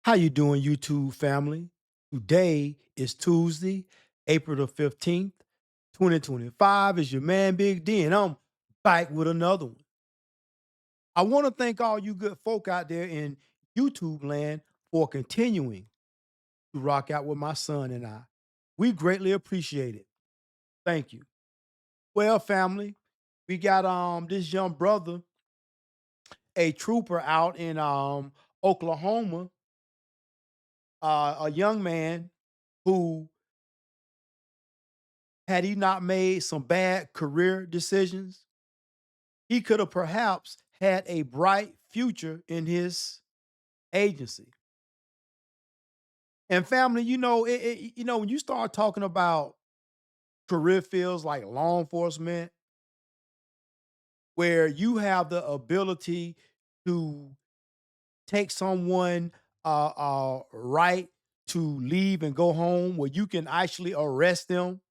How you doing, YouTube family? Today is Tuesday, April the 15th, 2025. Is your man Big D, and I'm back with another one. I want to thank all you good folk out there in YouTube land for continuing to rock out with my son and I. We greatly appreciate it. Thank you. Well, family, we got this young brother, a trooper out in Oklahoma, a young man who, had he not made some bad career decisions, he could have perhaps had a bright future in his agency. And family, when you start talking about career fields like law enforcement, where you have the ability to take someone right to leave and go home, where you can actually arrest them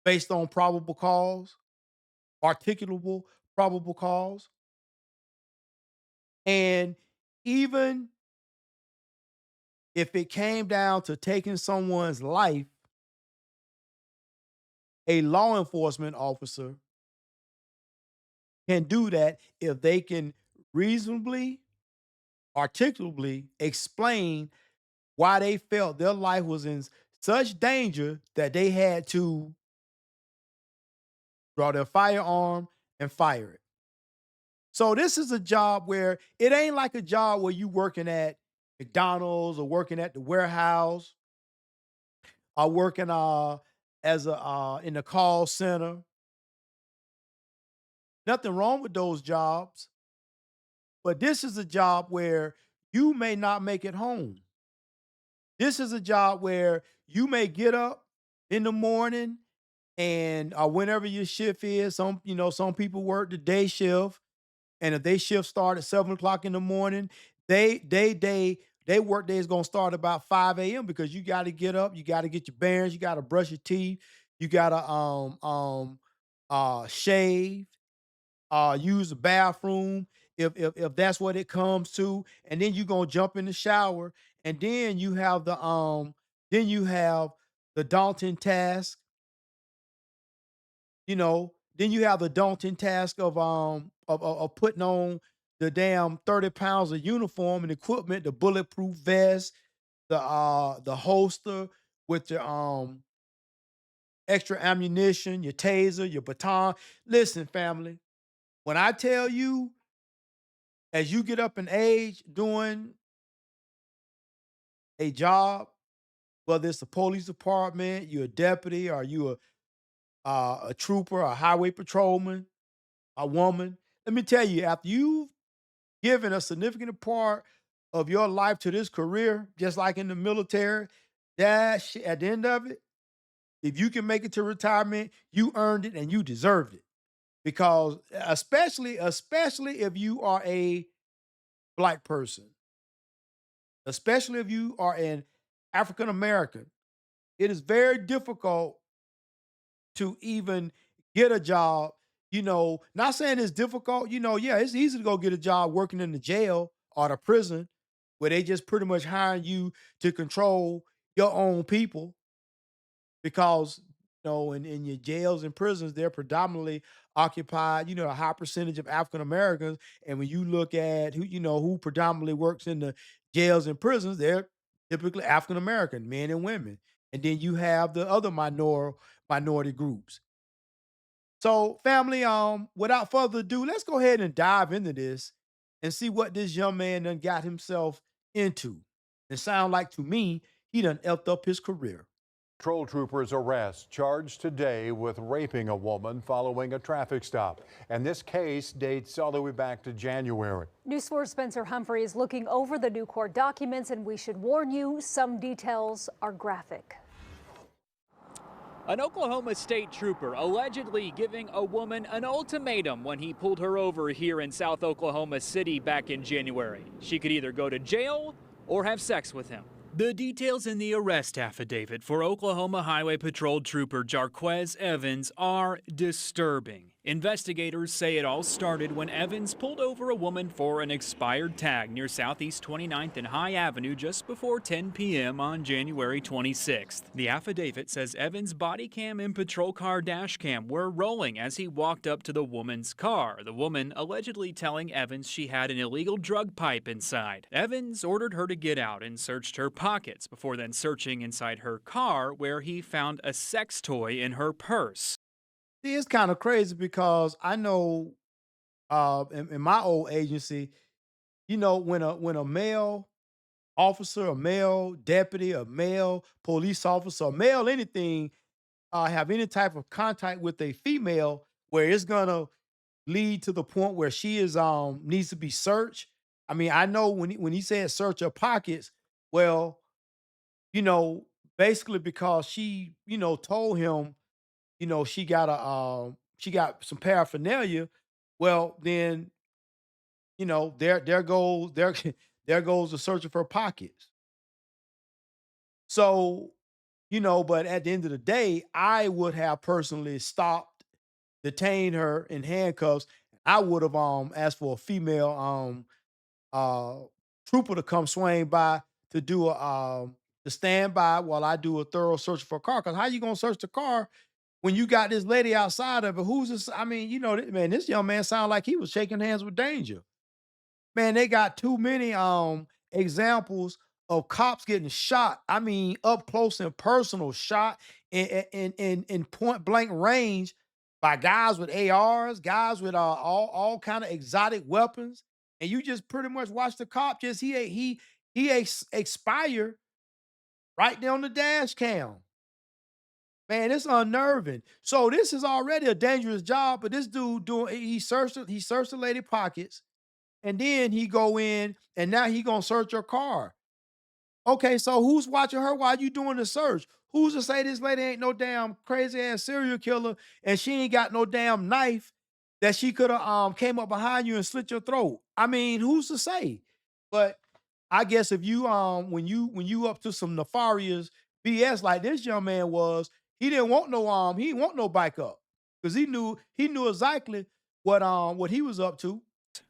based on probable cause, articulable probable cause. And even if it came down to taking someone's life, a law enforcement officer can do that if they can reasonably, articulately explain why they felt their life was in such danger that they had to draw their firearm and fire it. So this is a job where it ain't like a job where you working at McDonald's or working at the warehouse or working as a in the call center. Nothing wrong with those jobs, but this is a job where you may not make it home. This is a job where you may get up in the morning and whenever your shift is, some people work the day shift. And if they shift start at 7 o'clock in the morning, they work day is gonna start about 5 a.m. because you got to get up, you got to get your bearings, you got to brush your teeth, you gotta shave, use the bathroom if that's what it comes to, and then you gonna jump in the shower, and then you have the daunting task, then you have the daunting task of putting on the damn 30 pounds of uniform and equipment, the bulletproof vest, the holster with your extra ammunition, your taser, your baton. Listen, family, when I tell you, as you get up in age doing a job, whether it's the police department, you're a deputy, or you a trooper, a highway patrolman, a woman. Let me tell you, after you've given a significant part of your life to this career, just like in the military, that shit, at the end of it, if you can make it to retirement, you earned it and you deserved it. Because especially if you are a black person, especially if you are an African American, it is very difficult to even get a job. Not saying it's difficult, yeah, it's easy to go get a job working in the jail or the prison where they just pretty much hiring you to control your own people because in your jails and prisons, they're predominantly occupied, a high percentage of African Americans. And when you look at who predominantly works in the jails and prisons, they're typically African American men and women. And then you have the other minority groups. So, family, without further ado, let's go ahead and dive into this and see what this young man done got himself into. It sound like to me, he done effed up his career. Patrol troopers arrest charged today with raping a woman following a traffic stop. And this case dates all the way back to January. News 4's Spencer Humphrey is looking over the new court documents, and we should warn you, some details are graphic. An Oklahoma state trooper allegedly giving a woman an ultimatum when he pulled her over here in South Oklahoma City back in January. She could either go to jail or have sex with him. The details in the arrest affidavit for Oklahoma Highway Patrol Trooper Jarquez Evans are disturbing. Investigators say it all started when Evans pulled over a woman for an expired tag near Southeast 29th and High Avenue just before 10 p.m. on January 26th. The affidavit says Evans' body cam and patrol car dash cam were rolling as he walked up to the woman's car, the woman allegedly telling Evans she had an illegal drug pipe inside. Evans ordered her to get out and searched her pockets before then searching inside her car, where he found a sex toy in her purse. See, it's kind of crazy because I know in my old agency, when a male officer, a male deputy, a male police officer, a male anything have any type of contact with a female where it's gonna lead to the point where she is needs to be searched. I mean, I know when he said search her pockets, well, you know, basically because she, told him, she got some paraphernalia. Well, then, there there goes the search of her pockets. So, but at the end of the day, I would have personally stopped, detained her in handcuffs. I would have asked for a female uh trooper to come swing by to do a to stand by while I do a thorough search for a car. Cause how you gonna search the car when you got this lady outside of it? Who's this? I mean, man, this young man sounded like he was shaking hands with danger. Man, they got too many examples of cops getting shot. I mean, up close and personal, shot in point blank range by guys with ARs, guys with all kind of exotic weapons, and you just pretty much watch the cop just expire right there on the dash cam. Man, it's unnerving. So this is already a dangerous job, but this dude doing he searched the lady pockets, and then he go in and now he gonna search your car. Okay, so who's watching her while you doing the search? Who's to say this lady ain't no damn crazy ass serial killer and she ain't got no damn knife that she could have came up behind you and slit your throat? I mean, who's to say? But I guess if you when you up to some nefarious BS like this young man was, he didn't want he didn't want no bike up because he knew exactly what he was up to.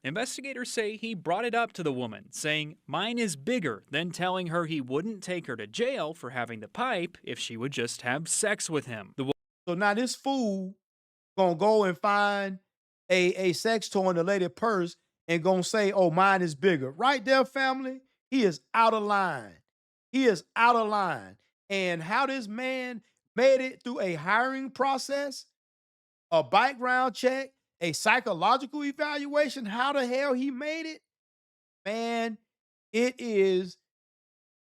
Investigators say he brought it up to the woman, saying mine is bigger, then telling her he wouldn't take her to jail for having the pipe if she would just have sex with him. So now this fool gonna go and find a sex toy in the lady purse and gonna say, "Oh, mine is bigger." Right there, family. He is out of line. He is out of line. And how this man made it through a hiring process, a background check, a psychological evaluation, how the hell he made it, man, it is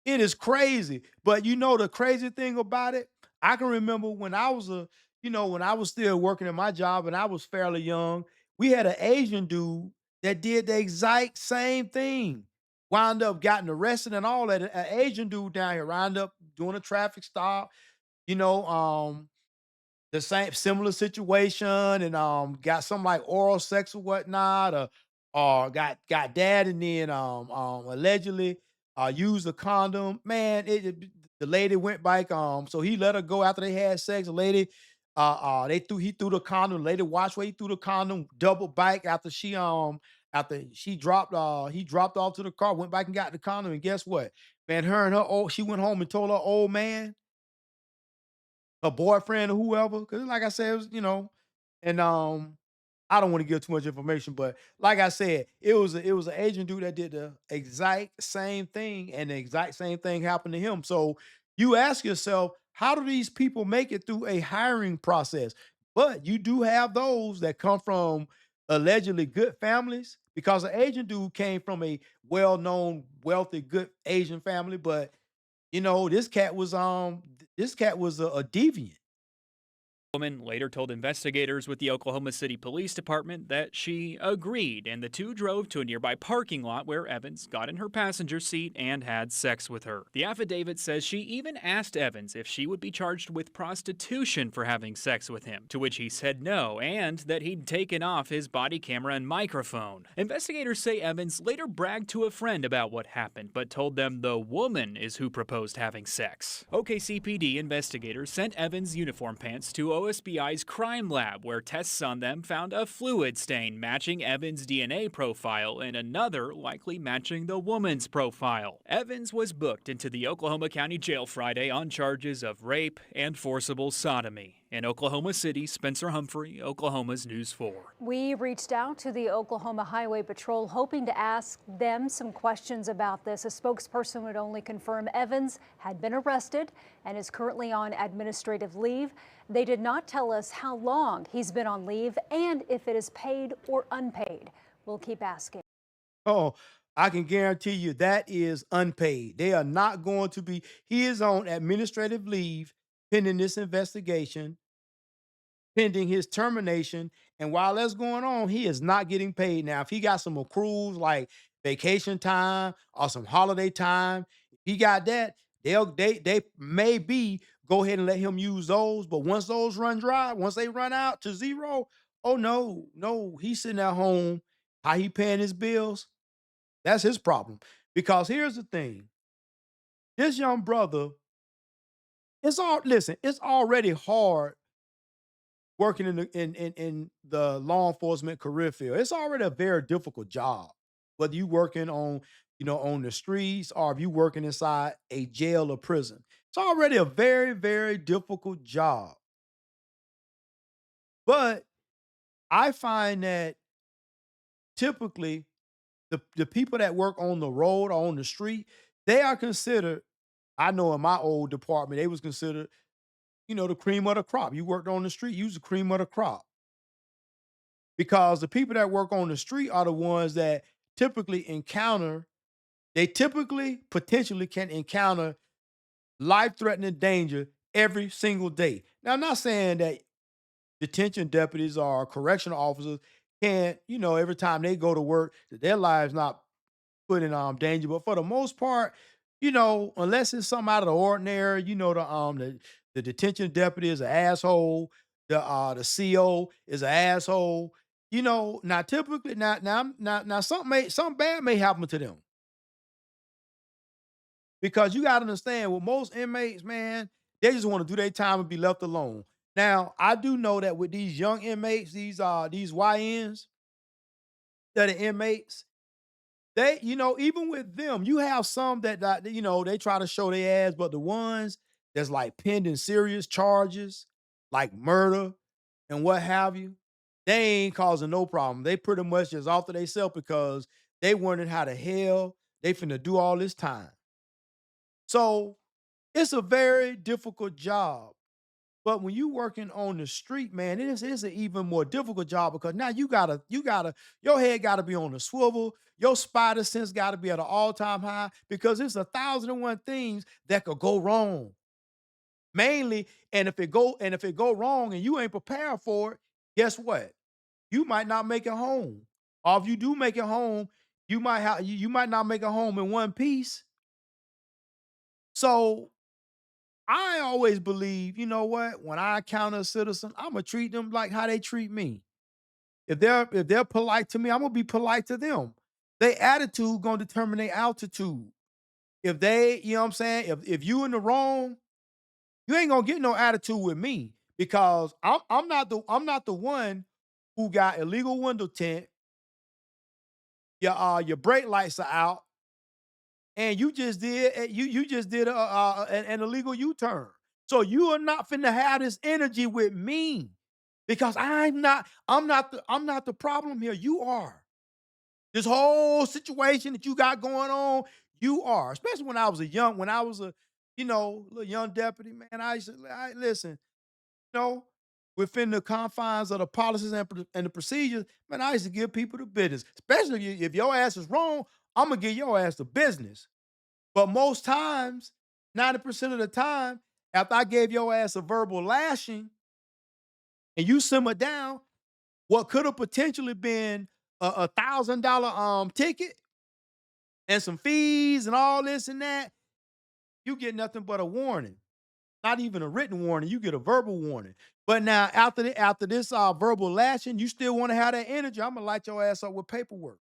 it is crazy. But the crazy thing about it, I can remember when I was when I was still working in my job and I was fairly young, we had an Asian dude that did the exact same thing. Wound up getting arrested and all that. An Asian dude down here wound up doing a traffic stop, you know, the same similar situation and got some like oral sex or whatnot, or got dad and then allegedly used a condom. Man, the lady went back, so he let her go after they had sex. The lady he threw the condom, the lady watched where he threw the condom, double back after she dropped he dropped off to the car, went back and got the condom, and guess what? Man, she went home and told her old man, her boyfriend or whoever, because like I said, it was, and I don't want to give too much information, but like I said, it was an Asian dude that did the exact same thing, and the exact same thing happened to him. So you ask yourself, how do these people make it through a hiring process? But you do have those that come from allegedly good families, because an Asian dude came from a well-known, wealthy, good Asian family, but this cat was a deviant. The woman later told investigators with the Oklahoma City Police Department that she agreed, and the two drove to a nearby parking lot where Evans got in her passenger seat and had sex with her. The affidavit says she even asked Evans if she would be charged with prostitution for having sex with him, to which he said no, and that he'd taken off his body camera and microphone. Investigators say Evans later bragged to a friend about what happened, but told them the woman is who proposed having sex. OKCPD investigators sent Evans' uniform pants to OSBI's crime lab, where tests on them found a fluid stain matching Evans' DNA profile and another likely matching the woman's profile. Evans was booked into the Oklahoma County Jail Friday on charges of rape and forcible sodomy. In Oklahoma City, Spencer Humphrey, Oklahoma's News 4. We reached out to the Oklahoma Highway Patrol hoping to ask them some questions about this. A spokesperson would only confirm Evans had been arrested and is currently on administrative leave. They did not tell us how long he's been on leave and if it is paid or unpaid. We'll keep asking. Oh, I can guarantee you that is unpaid. They are not going to be. He is on administrative leave pending this investigation, pending his termination. And while that's going on, he is not getting paid. Now, if he got some accruals like vacation time or some holiday time, if he got that, they maybe go ahead and let him use those. But once those run dry, once they run out to zero, oh no, he's sitting at home. How he paying his bills? That's his problem. Because here's the thing. This young brother, it's already hard working in the law enforcement career field. It's already a very difficult job. Whether you working on, on the streets or if you working inside a jail or prison. It's already a very, very difficult job. But I find that typically the people that work on the road or on the street, they are considered, I know in my old department, they was considered, the cream of the crop. You worked on the street, you was the cream of the crop. Because the people that work on the street are the ones that they typically potentially can encounter life-threatening danger every single day. Now, I'm not saying that detention deputies or correctional officers can't, every time they go to work, that their lives not put in danger. But for the most part, unless it's something out of the ordinary, the detention deputy is an asshole, the CO is an asshole. Now typically now something bad may happen to them. Because you gotta understand with most inmates, man, they just want to do their time and be left alone. Now, I do know that with these young inmates, these YNs that are inmates, they, even with them, you have some that they try to show their ass, but the ones that's like pending serious charges, like murder and what have you, they ain't causing no problem. They pretty much just off to themselves because they wondering how the hell they finna do all this time. So it's a very difficult job. But when you working on the street, man, it is an even more difficult job because now your head gotta be on the swivel, your spider sense gotta be at an all-time high because it's 1,001 things that could go wrong. Mainly, and if it go wrong and you ain't prepared for it, guess what? You might not make it home. Or if you do make it home, you might not make it home in one piece. So I always believe, you know what? When I encounter a citizen, I'm gonna treat them like how they treat me. If they're polite to me, I'm gonna be polite to them. Their attitude gonna determine their altitude. If they, you know what I'm saying? If you in the wrong, you ain't gonna get no attitude with me because I'm not the one who got illegal window tint. Your brake lights are out, and you just did an illegal U-turn. So you are not finna have this energy with me because I'm not the problem here. You are. This whole situation that you got going on, you are. Especially when I was a little young deputy, man. Listen, you know, within the confines of the policies and the procedures, man, I used to give people the business. Especially if your ass is wrong, I'm gonna give your ass the business. But most times, 90% of the time, after I gave your ass a verbal lashing and you simmer down, what could have potentially been a $1,000 ticket and some fees and all this and that, you get nothing but a warning. Not even a written warning, you get a verbal warning. But now after this verbal lashing, you still want to have that energy. I'm gonna light your ass up with paperwork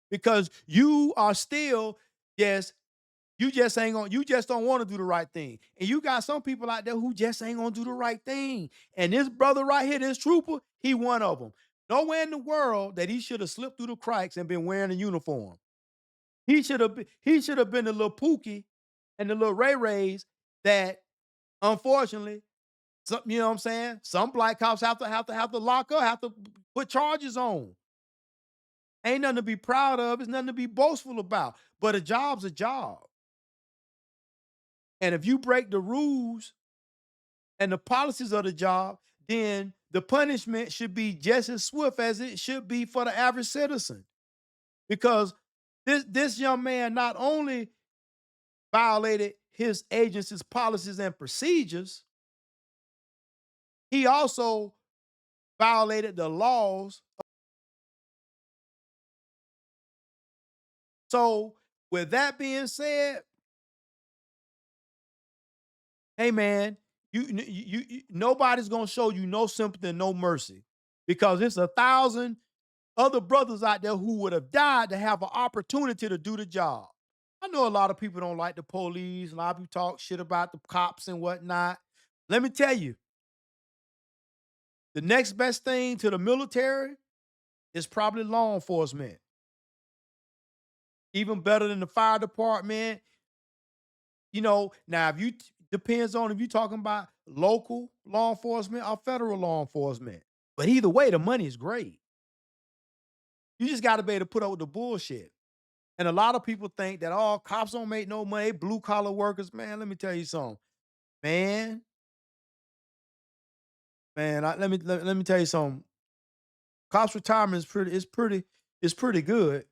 because you are still, yes, you just don't want to do the right thing. And you got some people out there who just ain't gonna do the right thing. And this brother right here, this trooper, he one of them. Nowhere in the world that he should have slipped through the cracks and been wearing a uniform. He should have been the little Pookie and the little Ray Rays that unfortunately, some, you know what I'm saying? Some black cops have to lock up, have to put charges on. Ain't nothing to be proud of. It's nothing to be boastful about. But a job's a job. And if you break the rules and the policies of the job, then the punishment should be just as swift as it should be for the average citizen. Because this young man not only violated his agency's policies and procedures, he also violated the laws. So, with that being said, hey man, nobody's gonna show you no sympathy and no mercy because it's 1,000 other brothers out there who would have died to have an opportunity to do the job. I know a lot of people don't like the police. A lot of people talk shit about the cops and whatnot. Let me tell you, the next best thing to the military is probably law enforcement. Even better than the fire department. Now if depends on if you're talking about local law enforcement or federal law enforcement. But either way, the money is great. You just got to be able to put up with the bullshit. And a lot of people think that, oh, cops don't make no money, blue collar workers. Man, let me tell you something. Man, let me tell you something. Cops retirement is pretty good.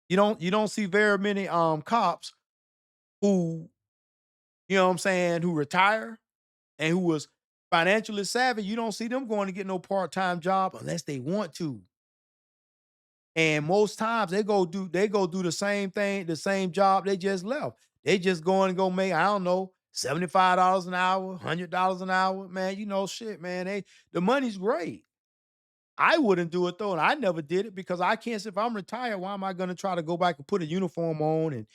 You don't see very many cops who, you know what I'm saying, who retire and who was financially savvy. You don't see them going to get no part-time job unless they want to. And most times they go do the same thing, the same job they just left. They just going to go make, I don't know, $75 an hour, $100 an hour. Man, shit, man. The money's great. I wouldn't do it though, and I never did it because I can't. If I'm retired, why am I going to try to go back and put a uniform on and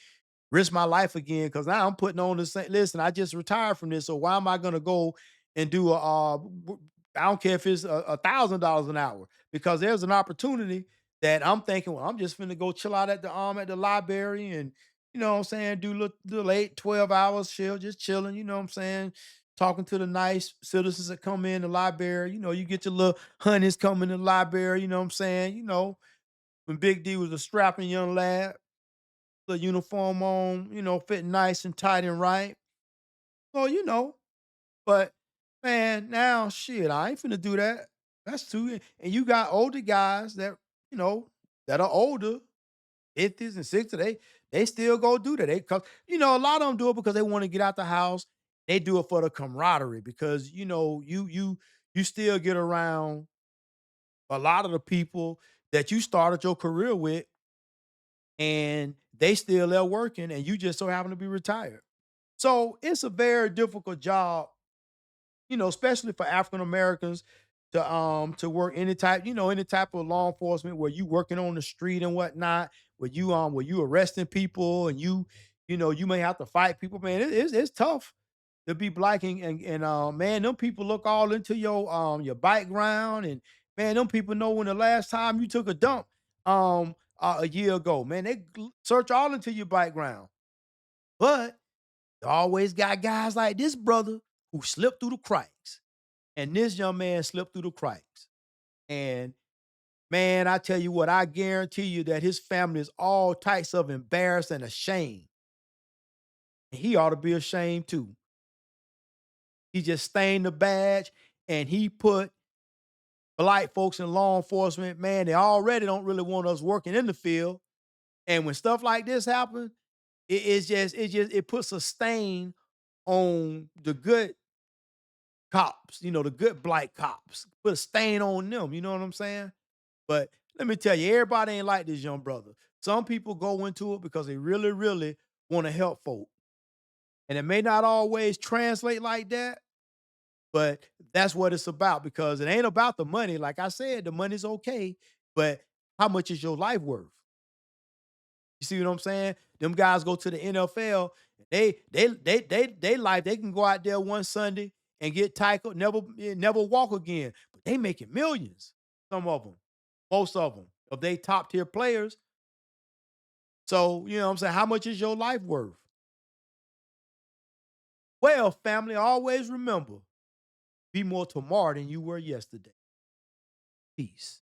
risk my life again? Because now I'm putting on the same. Listen, I just retired from this, so why am I going to go and do I don't care if it's $1,000 an hour because there's an opportunity that I'm thinking, well, I'm just finna go chill out at the library and you know what I'm saying, do the late 12 hours chill, just chilling, you know what I'm saying, talking to the nice citizens that come in the library. You get your little honeys coming in the library, you know what I'm saying, when Big D was a strapping young lad, the uniform on, fitting nice and tight and right. Well, but man, now shit, I ain't finna do that. That's too. And you got older guys that you know that are older, 50s and 60s. They still go do that. Cause a lot of them do it because they want to get out the house. They do it for the camaraderie because you still get around a lot of the people that you started your career with, and they still there working, and you just so happen to be retired. So it's a very difficult job, especially for African Americans to work any type of law enforcement where you working on the street and whatnot, where you arresting people and you may have to fight people, man. It's tough to be black and man, them people look all into your background and man, them people know when the last time you took a dump a year ago. Man, they search all into your background. But you always got guys like this brother who slipped through the cracks. And this young man slipped through the cracks. And man, I tell you what, I guarantee you that his family is all types of embarrassed and ashamed. And he ought to be ashamed too. He just stained the badge and he put black folks in law enforcement. Man, they already don't really want us working in the field. And when stuff like this happens, it puts a stain on the good cops, the good black cops. Put a stain on them, you know what I'm saying? But let me tell you, everybody ain't like this young brother. Some people go into it because they really, really want to help folk. And it may not always translate like that, but that's what it's about because it ain't about the money. Like I said, the money's okay, but how much is your life worth? You see what I'm saying? Them guys go to the NFL. They life. They can go out there one Sunday and get tackled, never walk again. But they making millions. Some of them, most of them, if they top tier players. So you know what I'm saying. How much is your life worth? Well, family, always remember, be more tomorrow than you were yesterday. Peace.